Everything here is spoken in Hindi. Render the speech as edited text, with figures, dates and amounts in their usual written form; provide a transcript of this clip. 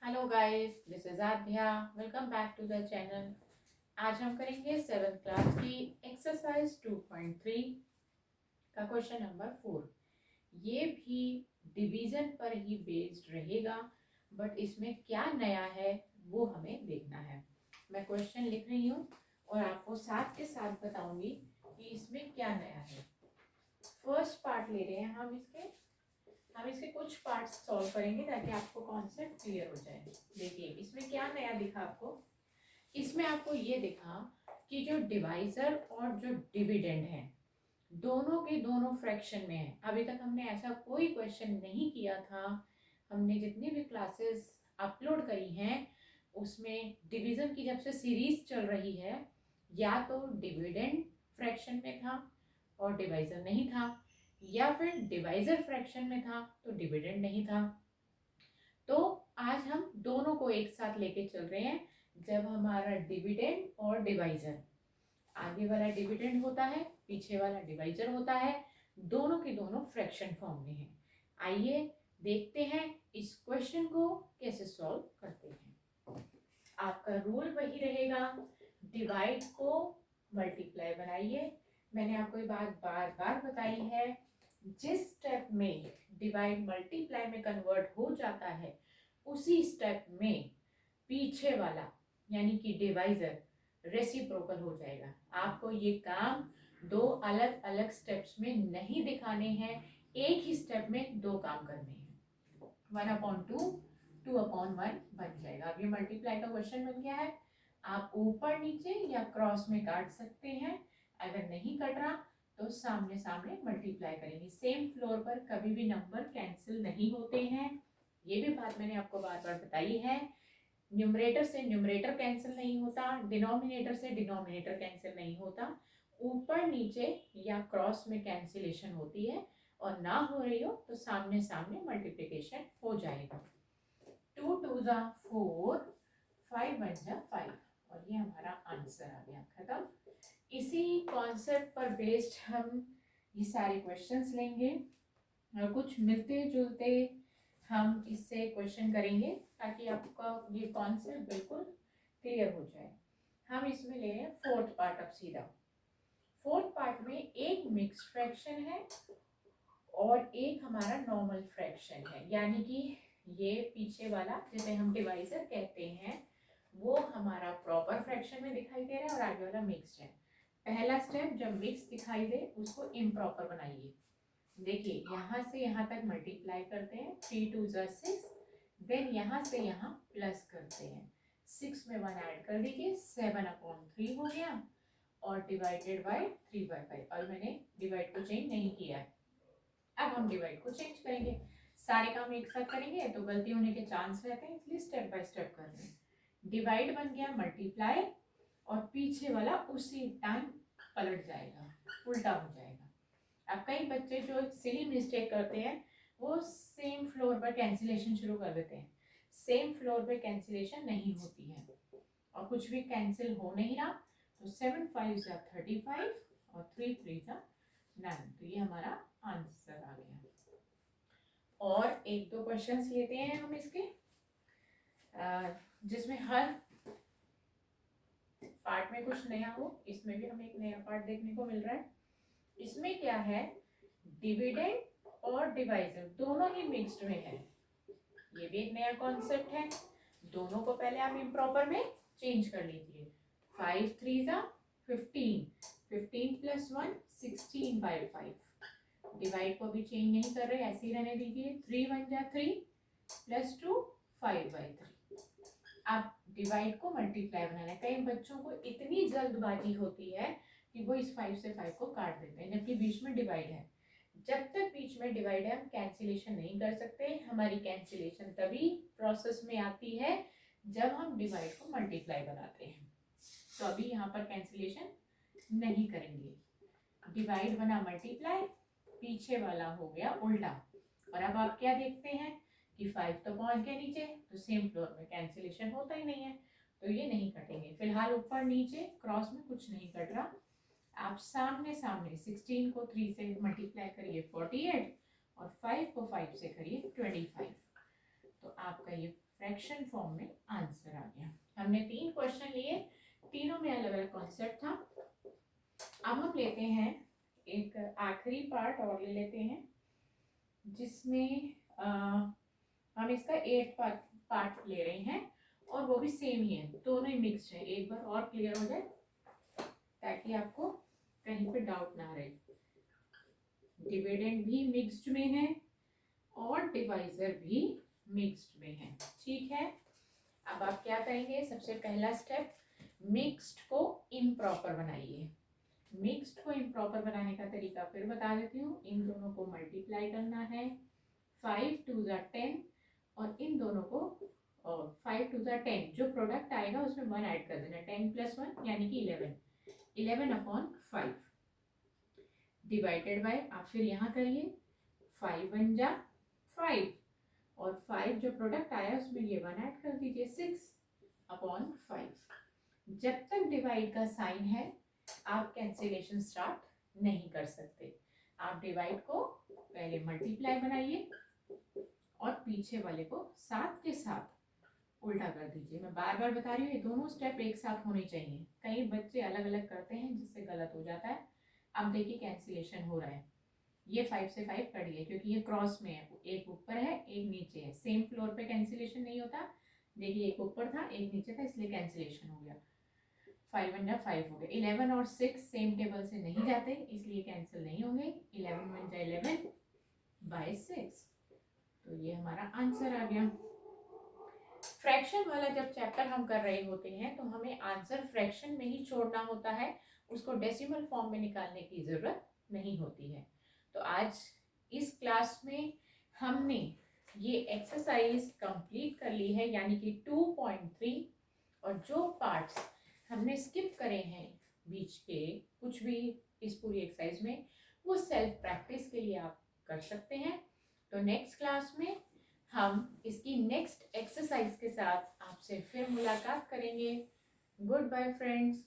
Hello guys, this is Aadhya. Welcome back to the channel. आज हम करेंगे 7th क्लास की एक्सरसाइज 2.3 का क्वेश्चन नंबर 4। ये भी डिवीजन पर ही बेस्ड रहेगा, बट इसमें क्या नया है वो हमें देखना है। मैं क्वेश्चन लिख रही हूँ और आपको साथ के साथ बताऊंगी कि इसमें क्या नया है। फर्स्ट पार्ट ले रहे हैं हम इसके कुछ पार्ट्स सॉल्व करेंगे ताकि आपको कॉन्सेप्ट क्लियर हो जाए। देखिए इसमें क्या नया दिखा आपको। इसमें आपको ये दिखा कि जो डिवाइजर और जो डिविडेंड है दोनों के दोनों फ्रैक्शन में है। अभी तक हमने ऐसा कोई क्वेश्चन नहीं किया था। हमने जितनी भी क्लासेस अपलोड करी हैं उसमें डिवीजन की जब से सीरीज चल रही है या तो डिविडेंड फ्रैक्शन में था और डिवाइजर नहीं था, या फिर डिवाइजर फ्रैक्शन में था तो डिविडेंड नहीं था। तो आज हम दोनों को एक साथ लेके चल रहे हैं। जब हमारा डिविडेंड और डिवाइजर, आगे वाला डिविडेंड होता है, पीछे वाला डिवाइजर होता है, दोनों के दोनों फ्रैक्शन फॉर्म में है। आइए देखते हैं इस क्वेश्चन को कैसे सॉल्व करते हैं। आपका रूल वही रहेगा, डिवाइड को मल्टीप्लाई बनाइए। मैंने आपको ये बात बार बार बताई है, जिस स्टेप में डिवाइड मल्टीप्लाई में कन्वर्ट हो जाता है उसी स्टेप में पीछे वाला यानी कि डिवाइजर रेसिप्रोकल हो जाएगा। आपको ये काम दो अलग अलग स्टेप्स में नहीं दिखाने हैं, एक ही स्टेप में दो काम करने हैं। 1/2 2/1 बन जाएगा। अब ये मल्टीप्लाई का क्वेश्चन बन गया है। आप ऊपर नीचे या क्रॉस में काट सकते हैं। अगर नहीं कट रहा तो सामने सामने मल्टीप्लाई करेंगे। सेम फ्लोर पर कभी भी नंबर कैंसिल नहीं होते हैं, ये भी बात मैंने आपको बार बार बताई है। न्यूमरेटर से न्यूमरेटर कैंसिल नहीं होता, डिनोमिनेटर से डिनोमिनेटर कैंसिल नहीं होता। ऊपर नीचे या क्रॉस में कैंसिलेशन होती है, और ना हो रही हो तो सामने सामने मल्टीप्लिकेशन हो जाएगा। 2 2 जा 4, 5 1 जा 5, और ये हमारा आंसर आ गया। खत्म। इसी कॉन्सेप्ट पर बेस्ड हम ये सारे क्वेश्चंस लेंगे और कुछ मिलते जुलते हम इससे क्वेश्चन करेंगे ताकि आपका ये कॉन्सेप्ट बिल्कुल क्लियर हो जाए। हम इसमें ले रहे हैं फोर्थ पार्ट। अब सीधा फोर्थ पार्ट में एक मिक्स फ्रैक्शन है और एक हमारा नॉर्मल फ्रैक्शन है, यानी कि ये पीछे वाला जिसे हम डिवाइजर कहते हैं वो हमारा प्रॉपर फ्रैक्शन में दिखाई दे रहा है और आगे वाला मिक्स्ड है। पहला स्टेप, जब मिक्स दिखाई दे उसको इम्प्रॉपर बनाइए। देखिए यहाँ से यहाँ तक मल्टीप्लाई करते हैं, 3 2 जा 6, देन यहाँ से यहाँ प्लस करते हैं, 6 में 1 ऐड कर दीजिए, 7/3 हो गया और डिवाइडेड बाय 3/5। और मैंने डिवाइड को चेंज नहीं किया है। अब हम डिवाइड को चेंज करेंगे। सारे काम एक साथ करेंगे तो गलती होने के चांस रहते हैं, इसलिए स्टेप बाय स्टेप कर रहे हैं। डिवाइड बन गया मल्टीप्लाई, और पीछे वाला उसी टाइम पलट जाएगा, उल्टा हो जाएगा। अब कई बच्चे जो सिली मिस्टेक करते हैं वो सेम फ्लोर पर कैंसिलेशन शुरू कर देते हैं। सेम फ्लोर पे कैंसिलेशन नहीं होती है और कुछ भी कैंसिल हो नहीं रहा। तो 7 5 जा 35 और 3 3 जा 9, तो ये हमारा आंसर आ गया। और एक दो क्वेश्चंस लेते हैं हम इसके, जिसमें हर पार्ट में कुछ नया हो। इसमें भी हमें एक नया पार्ट देखने को मिल रहा है। इसमें क्या है, डिविडेंड और डिवाइजर दोनों ही मिक्स्ड में है। ये भी एक नया कॉन्सेप्ट है। दोनों को पहले आप इम्प्रॉपर में चेंज कर लीजिए। 5 3 जा 15, 15 + 1 16/5। डिवाइड को भी चेंज नहीं कर रहे, ऐसे ही रहने दीजिए। 3 1 जा 3 + 2 5/3। आप डिवाइड को मल्टीप्लाई बनाना है। कई बच्चों को इतनी जल्दबाजी होती है कि वो इस 5 से 5 को काट देते हैं जबकि बीच में डिवाइड है। जब तक बीच में डिवाइड है हम कैंसिलेशन नहीं कर सकते। हमारी कैंसिलेशन तभी प्रोसेस में आती है जब हम डिवाइड को मल्टीप्लाई बनाते हैं। तो अभी यहाँ पर कैंसिलेशन नहीं करेंगे। डिवाइड बना मल्टीप्लाई, पीछे वाला हो गया उल्टा। और अब आप क्या देखते हैं कि 5 तो पहुंच गया नीचे, तो सेम फ्लोर में कैंसिलेशन होता ही नहीं है, तो ये नहीं कटेंगे। फिलहाल ऊपर नीचे क्रॉस में कुछ नहीं कट रहा। आप सामने सामने 16 को 3 से मल्टीप्लाई करिए 48 और 5 को 5 से करिए 25। तो आपका ये फ्रैक्शन फॉर्म में आंसर आ गया। हमने 3 क्वेश्चन लिए, तीनों में अलग अलग कॉन्सेप्ट था। अब हम लेते हैं एक आखिरी पार्ट और ले लेते हैं, जिसमें हम इसका 8 पार्ट ले रहे हैं और वो भी सेम ही है, दोनों ही मिक्स्ड है। एक बार और क्लियर हो जाए ताकि आपको कहीं पे डाउट ना रहे। डिविडेंड भी मिक्स्ड में है और डिवाइजर भी मिक्स्ड में है, ठीक है। अब आप क्या करेंगे, सबसे पहला स्टेप, मिक्स्ड को इम्प्रॉपर बनाइए। मिक्स्ड को इम्प्रॉपर बनाने का तरीका फिर बता देती हूँ। इन दोनों को मल्टीप्लाई करना है, 5 2 10, और इन दोनों को 5 2 10, जो प्रोडक्ट आएगा उसमें 1 ऐड कर देना, 10 + 1 यानी कि 11/5 डिवाइडेड बाय, आप फिर यहाँ करिए 5 1 जा 5, और 5 जो प्रोडक्ट आया उसमें ये 1 ऐड कर दीजिए, 6/5। जब तक डिवाइड का साइन है आप कैंसिलेशन स्टार्ट नहीं कर सकते। आप डिवाइड को पहले मल्टीप्लाई बनाइए और पीछे वाले को 7 के साथ उल्टा कर दीजिए। मैं बार बार बता रही हूँ, ये दोनों स्टेप एक साथ होने चाहिए। कई बच्चे अलग अलग करते हैं जिससे गलत हो जाता है। अब देखिए कैंसिलेशन हो रहा है, ये 5 से 5 कट गए क्योंकि ये क्रॉस में है, एक ऊपर है एक नीचे है। सेम फ्लोर पे कैंसिलेशन नहीं होता। देखिए एक ऊपर था एक नीचे था, इसलिए कैंसिलेशन हो गया। 5 1 जा 5 हो गए। 11 और 6 सेम टेबल से नहीं जाते, इसलिए कैंसिल नहीं होंगे। 11 1 जा 11/6, तो ये हमारा आंसर आ गया। फ्रैक्शन वाला जब चैप्टर हम कर रहे होते हैं तो हमें आंसर फ्रैक्शन में ही छोड़ना होता है, उसको डेसिमल फॉर्म में निकालने की जरूरत नहीं होती है। तो आज इस क्लास में हमने ये एक्सरसाइज कंप्लीट कर ली है, यानी कि 2.3, और जो पार्ट्स हमने स्किप करे हैं बीच के कुछ भी इस पूरी एक्सरसाइज में, वो सेल्फ प्रैक्टिस के लिए आप कर सकते हैं। तो नेक्स्ट क्लास में हम इसकी नेक्स्ट एक्सरसाइज के साथ आपसे फिर मुलाकात करेंगे। Goodbye friends.